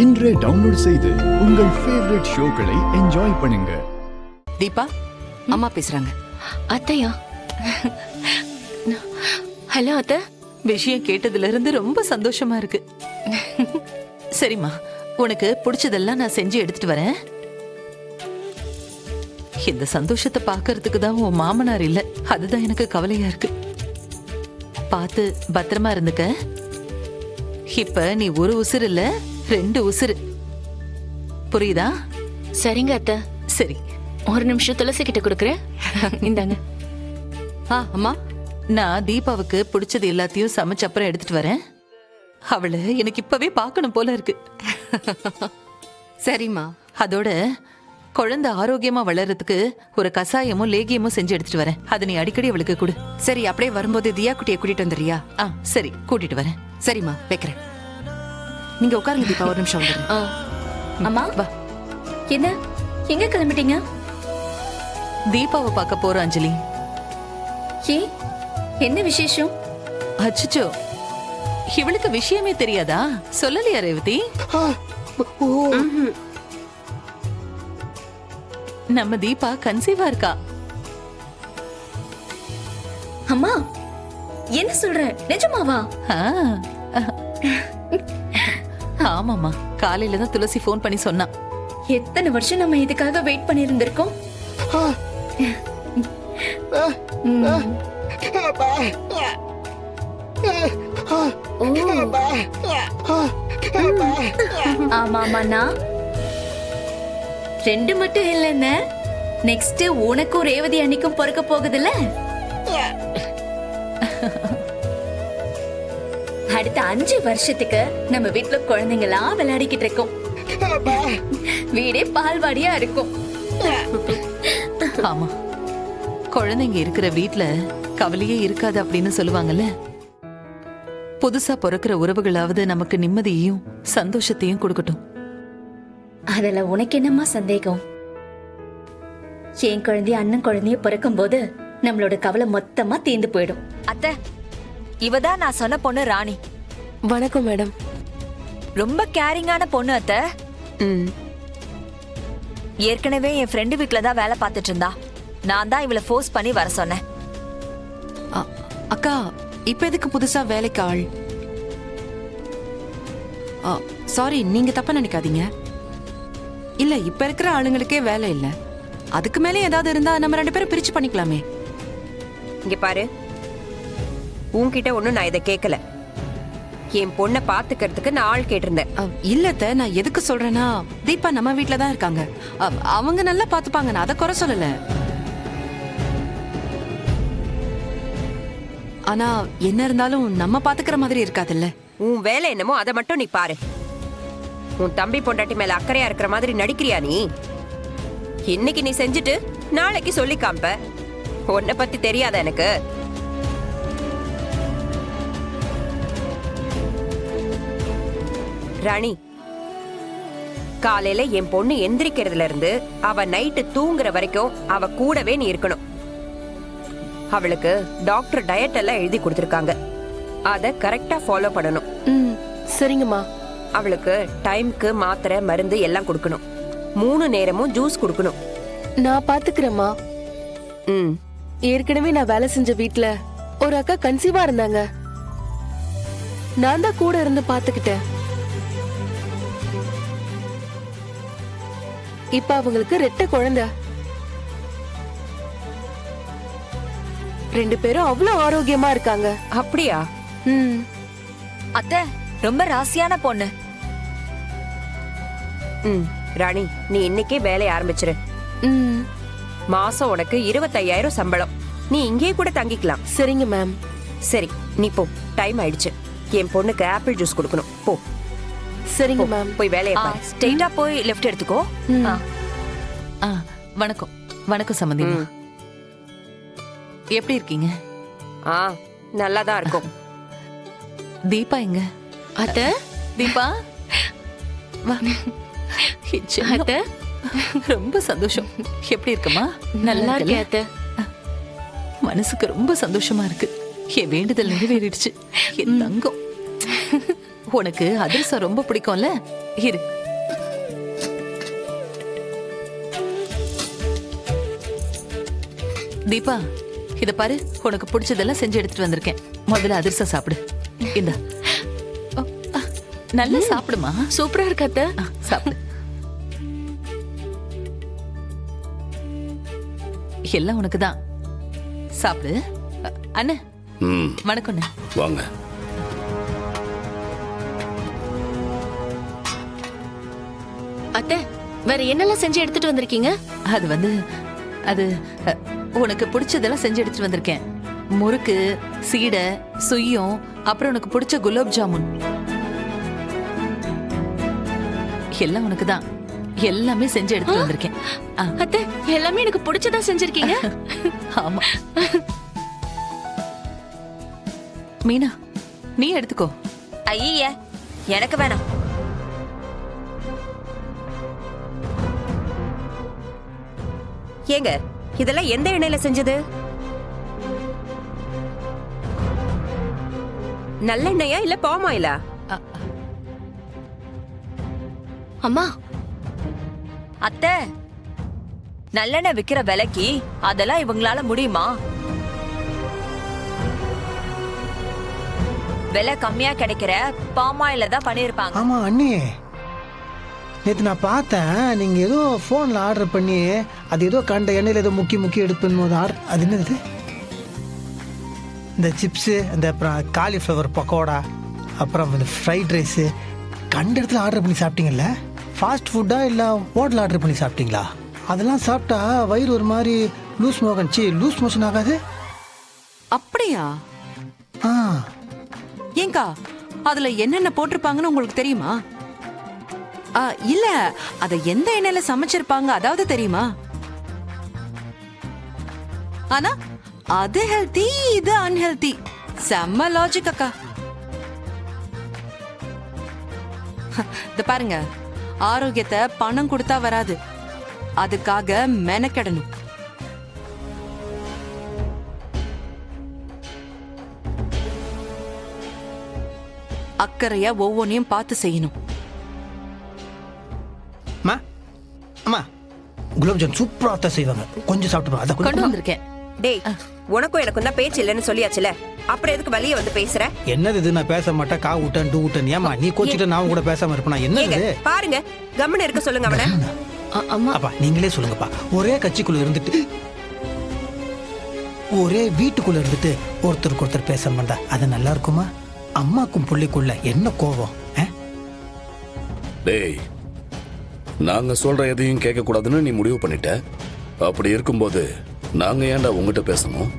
இன்றே டவுன்லோட் செய்து உங்கள் ஃபேவரட் ஷோக்களை என்ஜாய் பண்ணுங்க. தீபா, அம்மா பேசுறாங்க. அத்தையா? ஹலோ அத்தை. விஷயம் கேட்டதுல இருந்து ரொம்ப சந்தோஷமா இருக்கு. சரிம்மா, உனக்கு பிடிச்சதெல்லாம் நான் செஞ்சு எடுத்துட்டு வரேன். இந்த சந்தோஷத்தை பாக்குறதுக்கு தான் உன் மாமனார் இல்ல, அதுதான் எனக்கு கவலையா இருக்கு. பார்த்து பத்திரமா இருந்துக்க. இப்ப நீ ஒரு உசுறு இல்ல, 2 உசுறு. புரியுதா? சரிங்க அத்தை. சரி, ஒரு நிமிஷம் துளசி கிட்ட கொடுக்குறேன். இந்தாங்க. அம்மா, நான் தீபாவுக்கு பிடிச்சது எல்லாத்தையும் சமைச்ச அப்புறம் எடுத்துட்டு வரேன். அவளை எனக்கு இப்பவே பார்க்கணும் போல இருக்கு. சரிம்மா. அதோட குழந்தை ஆரோக்கியமா வளர்றதுக்கு ஒரு கசாயமும் லேகியமும் செஞ்சு எடுத்துட்டு வரேன். அதை நீ அடிக்கடி அவளுக்கு கொடு. சரி, அப்படியே வரும்போது தியா குட்டியை கூட்டிட்டு வந்துடுறியா? சரி, கூட்டிட்டு வரேன். சரிம்மா, வைக்கிறேன். நீங்க உட்காருங்க தீபா, ஒரு நிமிஷம் வந்துடுறேன். அம்மா வா. என்ன, எங்க கிளம்பிட்டீங்க? தீபாவை பார்க்க போறோம் அஞ்சலி. ஏ, என்ன விசேஷம்? அச்சச்சோ, இவளுக்கு விஷயமே தெரியாதா? சொல்லலையா ரேவதி? நம்ம தீபா கன்சீவா இருக்கா. அம்மா, என்ன சொல்ற? நிஜமாவா? ஆமாமா, காலையில தான் துளசி போன் பண்ணி சொன்னா. எத்தனை வருஷம் நம்ம இதுக்காக வெயிட் பண்ணி இருந்திருக்கோம். ஆமாமாண்ணா, 2 மட்டும் இல்லைன்னு நெக்ஸ்ட் உனக்கும் ரேவதி அன்னைக்கும் பிறக்க போகுதுல்ல. அடுத்த 5 வருஷத்துக்கு நம்ம வீட்டுல குழந்தைங்களா விளையாடிக்கிட்டு இருக்கோம். வீடே பால்வாடியா இருக்கும். ஆமா, குழந்தைங்க இருக்கிற வீட்ல கவலையே இருக்காது அப்படின்னு சொல்லுவாங்கல்ல. புதுசா பிறக்கிற உறவுகளாவது நமக்கு நிம்மதியையும் சந்தோஷத்தையும் கொடுக்கட்டும். அதுல உனக்கு என்னம்மா சந்தேகம்? என் குழந்தைய அண்ணன் குழந்தைய பிறக்கும் போது நம்மளோட கவலை மொத்தமா தீர்ந்து போயிடும். அத்தை, இவதான் நான் சொன்ன பொண்ணு ராணி. வணக்கம் மேடம். ரொம்ப கேரிங்கான பொண்ணு அத்தை. ஏற்கனவே என் ஃப்ரெண்டு வீட்ல தான் வேலை பார்த்துட்டு இருந்தா. நான் தான் இவளை ஃபோர்ஸ் பண்ணி வர சொன்னேன். அக்கா, இப்ப எதுக்கு புதுசா வேலைக்கு ஆள்? சாரி, நீங்க தப்பா நினைக்காதீங்க. இல்ல, இப்ப இருக்கிற ஆளுங்களுக்கே வேலை இல்ல. அதுக்கு மேலே ஏதாவது இருந்தா நம்ம 2 பேரும் பிரிச்சு பண்ணிக்கலாமே. இங்க பாரு, உன்கிட்ட ஒண்ணும் நான் இதை கேட்கல. என் பொண்ணை பாத்துக்கிறதுக்கு நான் ஆள் கேட்டிருந்தேன். இல்லத்த, நான் எதுக்கு சொல்றேன்னா, தீபா நம்ம வீட்ல தான் இருக்காங்க. அவங்க நல்லா பாத்துப்பாங்க, நான் அதை குறை சொல்லல. ஆனா என்ன இருந்தாலும் நம்ம பாத்துக்கிற மாதிரி இருக்காதுல்ல. உன் வேலை என்னமோ அதை மட்டும் நீ பாரு. உன் தம்பி பொண்டாட்டி மேல அக்கறையா இருக்கிற மாதிரி நடிக்கிறியா நீ? இன்னைக்கு நீ செஞ்சுட்டு நாளைக்கு சொல்லி காம்ப. உன்னை பத்தி தெரியாத எனக்கு? ராணி, காலையில என் பொண்ணு எந்திரிக்கிறதுல இருந்து அவ நைட்டு தூங்குற வரைக்கும் அவ கூடவே நீ இருக்கணும். அவளுக்கு டாக்டர் டயட் எல்லாம் எழுதி கொடுத்திருக்காங்க. அத கரெக்டா ஃபாலோ பண்ணணும். சரிங்கம்மா. அவளுக்கு டைம்க்கு மாத்திரை மருந்து எல்லாம் கொடுக்கணும். 3 நேரமும் ஜூஸ் கொடுக்கணும். நான் பாத்துக்கிறேம்மா. ஏற்கனவே நான் வேலை செஞ்ச வீட்ல ஒரு அக்கா கன்சீவா இருந்தாங்க. நான் தான் கூட இருந்து பாத்துக்கிட்டேன். இப்ப அவங்களுக்கு 2 குழந்தை. 2 பேரும் அவ்வளவு ஆரோக்கியமா இருக்காங்க. அப்படியா? அத்தை, ரொம்ப ராசியான பொண்ணு. ராணி, நீ இன்னைக்கே வேலையை ஆரம்பிச்சிரு. மாசம் உனக்கு 25,000 சம்பளம். நீ இங்கே கூட தங்கிக்கலாம். சரிங்க மேம். சரி, நீ போ. டைம் ஆயிடுச்சு. என் பொண்ணுக்கு ஆப்பிள் ஜூஸ் கொடுக்கணும். போ. சரிங்க மேம். போய் வேலையை பாரு. ஸ்ட்ரெயிட்டா போய் லெஃப்ட் எடுத்துக்கோ. வணக்கம். வணக்கம் சம்பந்தி. எப்படி இருக்கீங்க? நல்லாதான் இருக்கும். தீபா எங்க? அத்த, தீபா வா. அத்த, ரொம்ப சந்தோஷம். எப்படி இருக்குமா? நல்லா இருக்கேன் அத்த. மனசுக்கு ரொம்ப சந்தோஷமா இருக்கு. என் வேண்டுதல் நிறைவேறிடுச்சு. என் தங்கம். உனக்கு அதிரசம் ரொம்ப பிடிக்கும்ல, இரு. தீபா, இத பாரு, உனக்கு பிடிச்சதெல்லாம் செஞ்சு எடுத்துட்டு வந்திருக்கேன். முதல்ல அதிரசம் சாப்பிடு. இந்த நல்லா சாப்பிடுமா. சூப்பரா இருக்கு அத்தை. சாப்பிடு. எல்லாம் உனக்கு தான். சாப்பிடு. அண்ணே, வணக்கம். வாங்க. அத்தை, வேற என்னெல்லாம் செஞ்சு எடுத்துட்டு வந்திருக்கீங்க? அது உனக்கு பிடிச்சதெல்லாம் செஞ்சு எடுத்துட்டு வந்திருக்கேன். முறுக்கு, சீடை, சுய்யம், அப்புறம் உனக்கு பிடிச்ச குலாப் ஜாமுன். எல்லாம் உனக்கு தான். எல்லாமே செஞ்சு எடுத்துட்டு வந்திருக்கேன். அத்தை, எல்லாமே எனக்கு பிடிச்சதா செஞ்சிருக்கீங்க. ஆமா. மீனா, நீ எடுத்துக்கோ. ஐய, எனக்கு வேணாம். ஏங்க, இதெல்லாம் எந்த எண்ணெயில செஞ்சது? நல்லெண்ணெயா இல்ல பாம் ஆயிலா? அம்மா, அத்தை, நல்லெண்ணெய் விக்கிற விலைக்கு அதெல்லாம் இவங்களால முடியுமா? விலை கம்மியா கிடைக்கிற பாமாயில தான் பண்ணிருப்பாங்க. ஆமா அண்ணி, நேற்று நான் பார்த்தேன், நீங்க ஏதோ போன்ல ஆர்டர் பண்ணி அது ஏதோ கண்ட எண்ணெயில் ஏதோ முக்கி எடுப்பேன் போது ஆர்டர். அது என்னது? இந்த சிப்ஸு, அந்த அப்புறம் காலிஃப்ளவர் பக்கோடா, அப்புறம் இந்த ஃப்ரைட் ரைஸு கண்ட இடத்துல ஆர்டர் பண்ணி சாப்பிட்டீங்கல்ல? ஃபாஸ்ட் ஃபுட்டா இல்லை ஹோட்டல் ஆர்டர் பண்ணி சாப்பிட்டீங்களா? அதெல்லாம் சாப்பிட்டா வயிறு ஒரு மாதிரி லூஸ் மோஷன் ஆகாது? அப்படியா? ஆ, ஏங்கா, அதுல என்னென்ன போட்டிருப்பாங்கன்னு உங்களுக்கு தெரியுமா? இல்ல, அத எந்த எண்ணெயில சமைச்சிருப்பாங்க அதாவது தெரியுமா? ஆனா அது ஹெல்தி, இது அன்ஹெல்தி. செம்ம லாஜிக் அக்கா. இத பாருங்க, ஆரோக்கியத்தை பணம் கொடுத்தா வராது, அதுக்காக மெனக்கெடணும். அக்கறையா ஒவ்வொன்றையும் பார்த்து செய்யணும். அம்மா, குலாப் ஜாமுன் சூப்பரா தான் செய்வாங்க, கொஞ்சம் சாப்பிட்டு அதை கொண்டு வந்திருக்கேன். டேய், உனக்கும் எனக்கும் தான் பேச்சு இல்லைன்னு சொல்லியாச்சுல, அப்புறம் எதுக்கு வெளியே வந்து பேசுற? என்னது இது? நான் பேச மாட்டேன், கா விட்டேன் டூ விட்டேன். ஏமா நீ கோச்சிட்டு நான் கூட பேசாம இருப்பேனா? என்னது? பாருங்க, கம்முன்னு இருக்க சொல்லுங்க அவனை. அம்மா, அப்பா நீங்களே சொல்லுங்கப்பா. ஒரே கட்சிக்குள்ள இருந்துட்டு, ஒரே வீட்டுக்குள்ள இருந்துட்டு ஒருத்தருக்கு ஒருத்தர் பேச மாட்டா அது நல்லா இருக்குமா? அம்மாக்கும் புள்ளிக்குள்ள என்ன கோபம்? டேய், நாங்க சொல்ற எதையும் கேட்க கூடாதுன்னு நீ முடிவு பண்ணிட்ட. அப்படி இருக்கும்போது நாங்க ஏன்டா உங்ககிட்ட பேசணும்?